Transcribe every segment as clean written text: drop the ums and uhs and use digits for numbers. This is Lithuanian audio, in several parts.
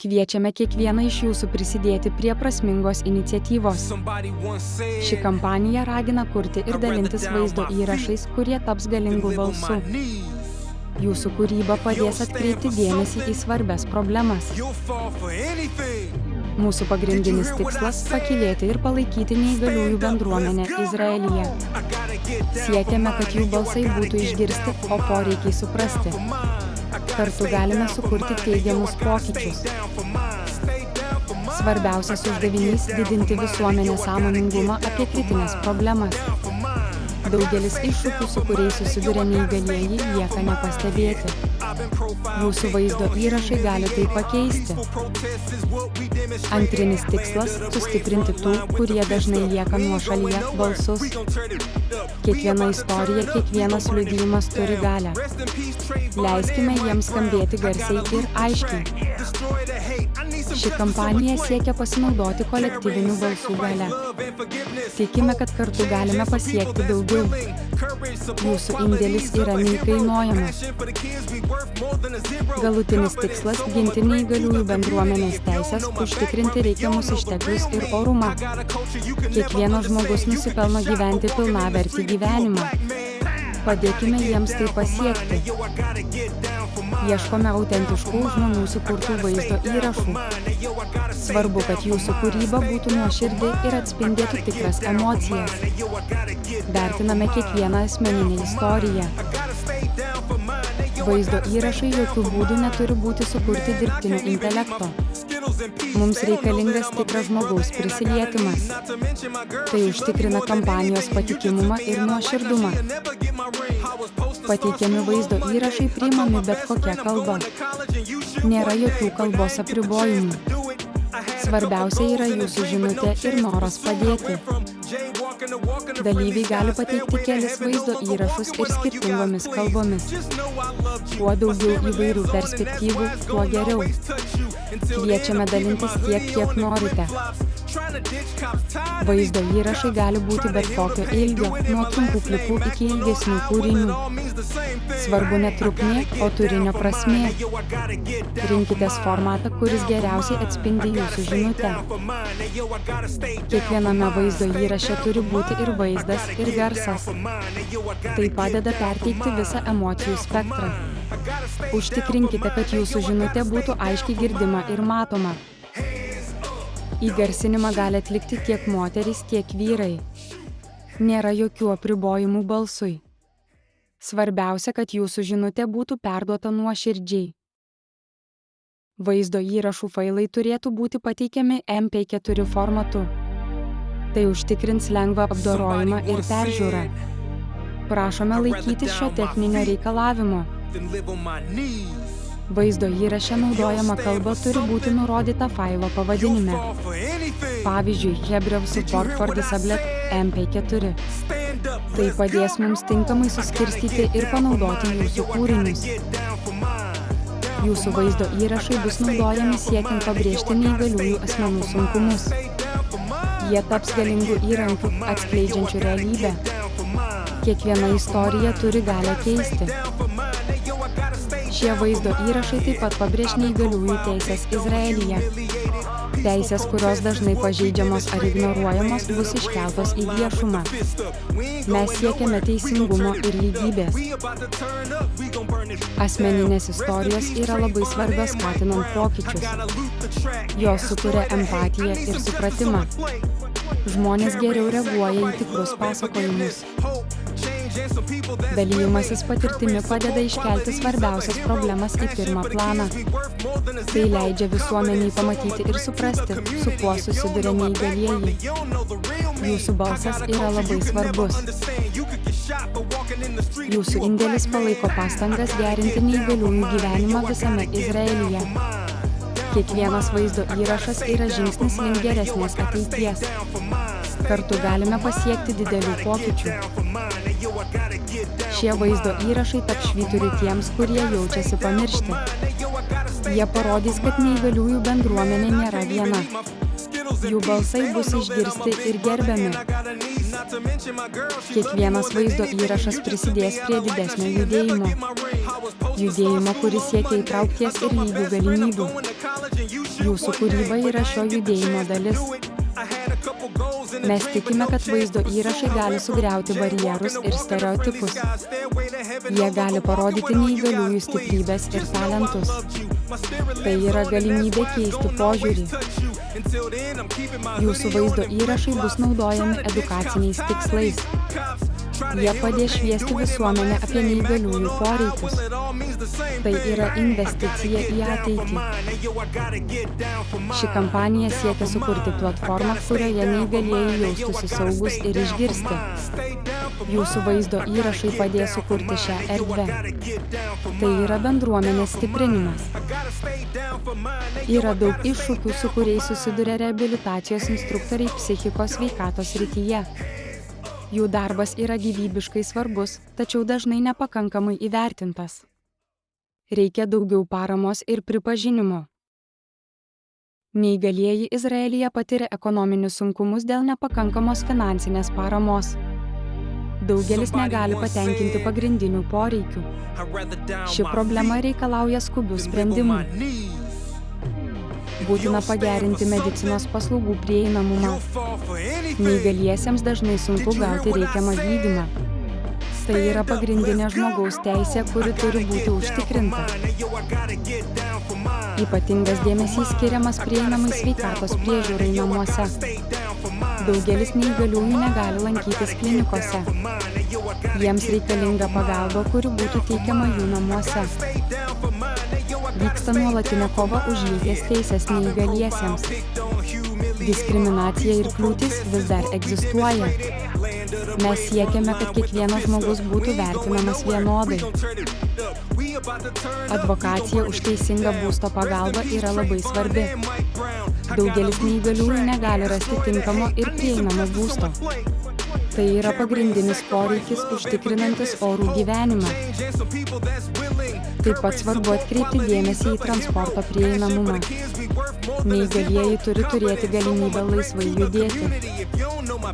Kviečiame kiekvieną iš jūsų prisidėti prie prasmingos iniciatyvos. Ši kampanija ragina kurti ir dalintis vaizdo įrašais, kurie taps galingų balsų. Jūsų kūryba padės atkreipti dėmesį į svarbias problemas. Mūsų pagrindinis tikslas – pakylėti ir palaikyti neįgaliųjų bendruomenę Izraelyje. Siekiame, kad jų balsai būtų išgirsti, o poreikiai suprasti. Kartu galime sukurti teigiamus pokyčius. Svarbiausias uždavinys – didinti visuomenės sąmoningumą apie kritinės problemas. Daugelis iššūkių, su kuriais susiduria neįgalieji, lieka nepastebėti. Jūsų vaizdo įrašai gali tai pakeisti. Antrinis tikslas – sustiprinti tų, kurie dažnai lieka nuošalyje, balsus. Kiekviena istorija, kiekvienas liudijimas turi galią. Leiskime jiems skambėti garsiai ir aiškiai. Ši kampanija siekia pasinaudoti kolektyvinių balsų galia. Tikime, kad kartu galime pasiekti daugiau. Jūsų indėlis yra neįkainojamas. Galutinis tikslas – ginti neįgaliųjų bendruomenės teisės, užtikrinti reikiamus išteklius ir orumą. Kiekvienas žmogus nusipelno gyventi pilnavertį gyvenimą. Padėkime jiems tai pasiekti. Ieškome autentiškų žmonių sukurtų vaizdo įrašų. Svarbu, kad jūsų kūryba būtų nuoširdi ir atspindėtų tikras emocijas. Vertiname kiekvieną asmeninę istoriją. Vaizdo įrašai jokių būdų neturi būti sukurti dirbtiniu intelekto. Mums reikalingas tikras žmogaus prisilietimas. Tai užtikrina kampanijos patikimumą ir nuoširdumą. Pateikiami vaizdo įrašai priimami bet kokia kalba. Nėra jokių kalbos apribojimų. Svarbiausia yra jūsų žinutė ir noras padėti. Dalyviai gali pateikti kelis vaizdo įrašus ir skirtingomis kalbomis. Kuo daugiau įvairių perspektyvų, tuo geriau. Kviečiame dalintis tiek, kiek norite. Vaizdo įrašai gali būti bet kokio ilgio, nuo trumpų klipų iki ilgesnių kūrinių. Svarbu ne trukmė, o turinio prasmė. Rinkitės formatą, kuris geriausiai atspindi jūsų žinutę. Kiekviename vaizdo įraše turi būti ir vaizdas, ir garsas. Tai padeda perteikti visą emocijų spektrą. Užtikrinkite, kad jūsų žinutė būtų aiškiai girdima ir matoma. Įgarsinimą gali atlikti tiek moterys, tiek vyrai. Nėra jokių apribojimų balsui. Svarbiausia, kad jūsų žinutė būtų perduota nuoširdžiai. Vaizdo įrašų failai turėtų būti pateikiami MP4 formatu. Tai užtikrins lengvą apdorojimą ir peržiūrą. Prašome laikytis šio techninio reikalavimo. Vaizdo įraše naudojama kalba turi būti nurodyta failo pavadinime. Pavyzdžiui, Hebrew Support for Disabled MP4. Tai padės mums tinkamai suskirstyti ir panaudoti jūsų kūrinius. Jūsų vaizdo įrašai bus naudojami siekiant pabrėžti neįgaliųjų asmenų sunkumus. Jie taps galingų įrankių, atskleidžiančių realybę. Kiekviena istorija turi galią keisti. Šie vaizdo įrašai taip pat pabrėž neįgaliųjų teisės Izraelyje. Teisės, kurios dažnai pažeidžiamos ar ignoruojamos, bus iškeltos į viešumą. Mes siekiame teisingumo ir lygybės. Asmeninės istorijos yra labai svarbios skatinant pokyčius. Jos sukuria empatiją ir supratimą. Žmonės geriau reaguoja į tikrus pasakojimus. Dalijimasis patirtimi padeda iškelti svarbiausias problemas į pirmą planą. Tai leidžia visuomeniai pamatyti ir suprasti, su kuo susiduria neįgalieji. Jūsų balsas yra labai svarbus. Jūsų indėlis palaiko pastangas gerinti neįgaliųjų gyvenimą visame Izraelyje. Kiekvienas vaizdo įrašas yra žingsnis link geresnės ateities. Kartu galime pasiekti didelių pokyčių. Šie vaizdo įrašai taps švyturiu tiems, kurie jaučiasi pamiršti. Jie parodys, kad neįgaliųjų bendruomenė nėra viena. Jų balsai bus išgirsti ir gerbiami. Kiekvienas vaizdo įrašas prisidės prie didesnio judėjimo. Judėjimo, kuris siekia įtraukties ir lygių galimybių. Jūsų kūryba yra šio judėjimo dalis. Mes tikime, kad vaizdo įrašai gali sugriauti barjerus ir stereotipus. Jie gali parodyti neįgaliųjų stiprybės ir talentus. Tai yra galimybė keisti požiūrį. Jūsų vaizdo įrašai bus naudojami edukaciniais tikslais. Jie padės šviesti visuomenę apie neįgaliųjų poreikius. Tai yra investicija į ateitį. Ši kampanija siekia sukurti platformą, kurioje neįgalieji jaustųsi saugus ir išgirsti. Jūsų vaizdo įrašai padės sukurti šią erdvę. Tai yra bendruomenės stiprinimas. Yra daug iššūkių, su kuriais susiduria reabilitacijos instruktoriai psichikos sveikatos srityje. Jų darbas yra gyvybiškai svarbus, tačiau dažnai nepakankamai įvertintas. Reikia daugiau paramos ir pripažinimo. Neįgalieji Izraelyje patiria ekonominius sunkumus dėl nepakankamos finansinės paramos. Daugelis negali patenkinti pagrindinių poreikių. Ši problema reikalauja skubių sprendimų. Būtina pagerinti medicinos paslaugų prieinamumą. Neįgaliesiems dažnai sunku gauti reikiamą gydymą. Tai yra pagrindinė žmogaus teisė, kuri turi būti užtikrinta. Ypatingas dėmesys skiriamas prieinamai sveikatos priežiūrai namuose. Daugelis neįgaliųjų negali lankytis klinikose. Jiems reikalinga pagalba, kuri būtų teikiama jų namuose. Vyksta nuolatinė kova už lygias teises neįgaliesiems. Diskriminacija ir kliūtis vis dar egzistuoja. Mes siekiame, kad kiekvienas žmogus būtų vertinamas vienodai. Advokacija už teisingą būsto pagalbą yra labai svarbi. Daugelis neįgaliųjų negali rasti tinkamo ir prieinamo būsto. Tai yra pagrindinis poreikis užtikrinantis orų gyvenimą. Taip pat svarbu atkreipti dėmesį į transporto prieinamumą. Neįgalieji turi turėti galimybę laisvai judėti.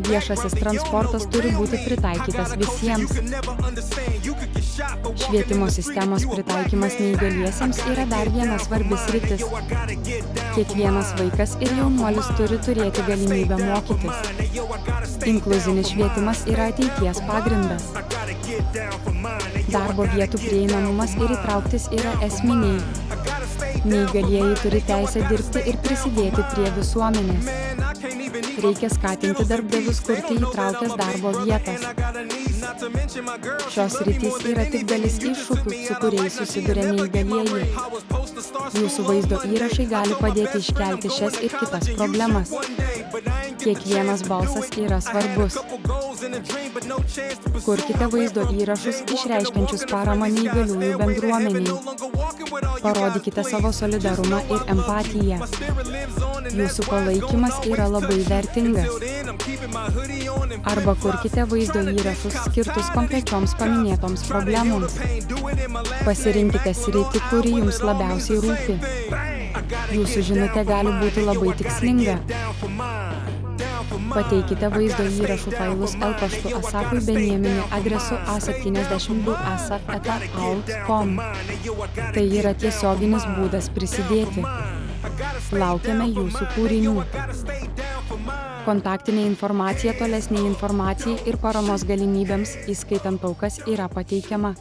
Viešasis transportas turi būti pritaikytas visiems. Švietimo sistemos pritaikymas neįgaliesiems yra dar viena svarbi sritis. Kiekvienas vaikas ir jaunuolis turi turėti galimybę mokytis. Inkluzinis švietimas yra ateities pagrindas. Darbo vietų prieinamumas ir įtrauktis yra esminiai. Neįgalieji turi teisę dirbti ir prisidėti prie visuomenės. Reikia skatinti darbdavius kurti įtraukęs darbo vietas. Šios sritys yra tik dalis iššūkių, su kuriais susiduria neįgalieji. Jūsų vaizdo įrašai gali padėti iškelti šias ir kitas problemas. Kiekvienas balsas yra svarbus. Kurkite vaizdo įrašus išreiškiančius paramą neįgaliųjų bendruomeniai. Parodykite savo solidarumą ir empatiją. Jūsų palaikymas yra labai vertingas. Arba kurkite vaizdo įrašus skirtus konkrečioms paminėtoms problemoms. Pasirinkite sritį, kuri jums labiausiai rūpi. Jūsų žinutė gali būti labai tikslinga. Pateikite vaizdo įrašų failus paštu Asafui Benjamini adresu a72asaf@out.com. Tai yra tiesioginis būdas prisidėti. Laukiame jūsų kūrinių. Kontaktinė informacija tolesniai informacijai ir paramos galimybėms, įskaitant aukas, yra pateikiama.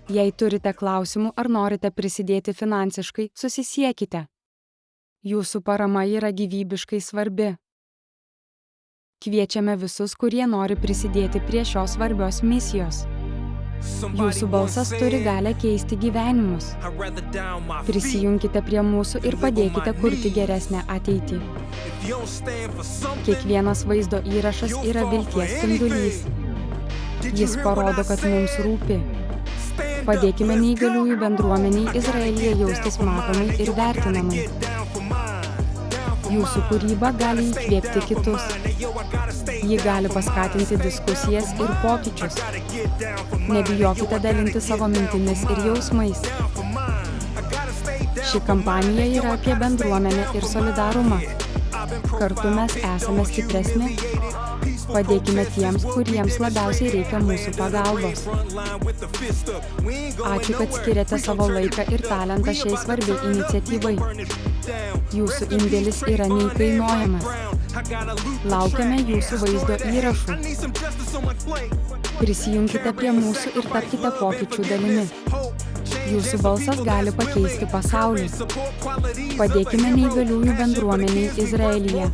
Jei turite klausimų ar norite prisidėti finansiškai, susisiekite. Jūsų parama yra gyvybiškai svarbi. Kviečiame visus, kurie nori prisidėti prie šios svarbios misijos. Jūsų balsas turi galią keisti gyvenimus. Prisijunkite prie mūsų ir padėkite kurti geresnę ateitį. Kiekvienas vaizdo įrašas yra vilties spindulys. Jis parodo, kad mums rūpi. Padėkime neįgaliųjų bendruomeniai Izraelyje jaustis matomai ir vertinamai. Jūsų kūryba gali įkvėpti kitus. Ji gali paskatinti diskusijas ir pokyčius. Nebijokite dalinti savo mintimis ir jausmais. Ši kampanija yra apie bendruomenę ir solidarumą. Kartu mes esame stipresni. Padėkime tiems, kuriems labiausiai reikia mūsų pagalbos. Ačiū, kad skiriate savo laiką ir talentą šiai svarbiai iniciatyvai. Jūsų indėlis yra neįkainojamas. Laukiame jūsų vaizdo įrašų. Prisijunkite prie mūsų ir tapkite pokyčių dalimi. Jūsų balsas gali pakeisti pasaulį. Padėkime neįgaliųjų bendruomeniai Izraelyje.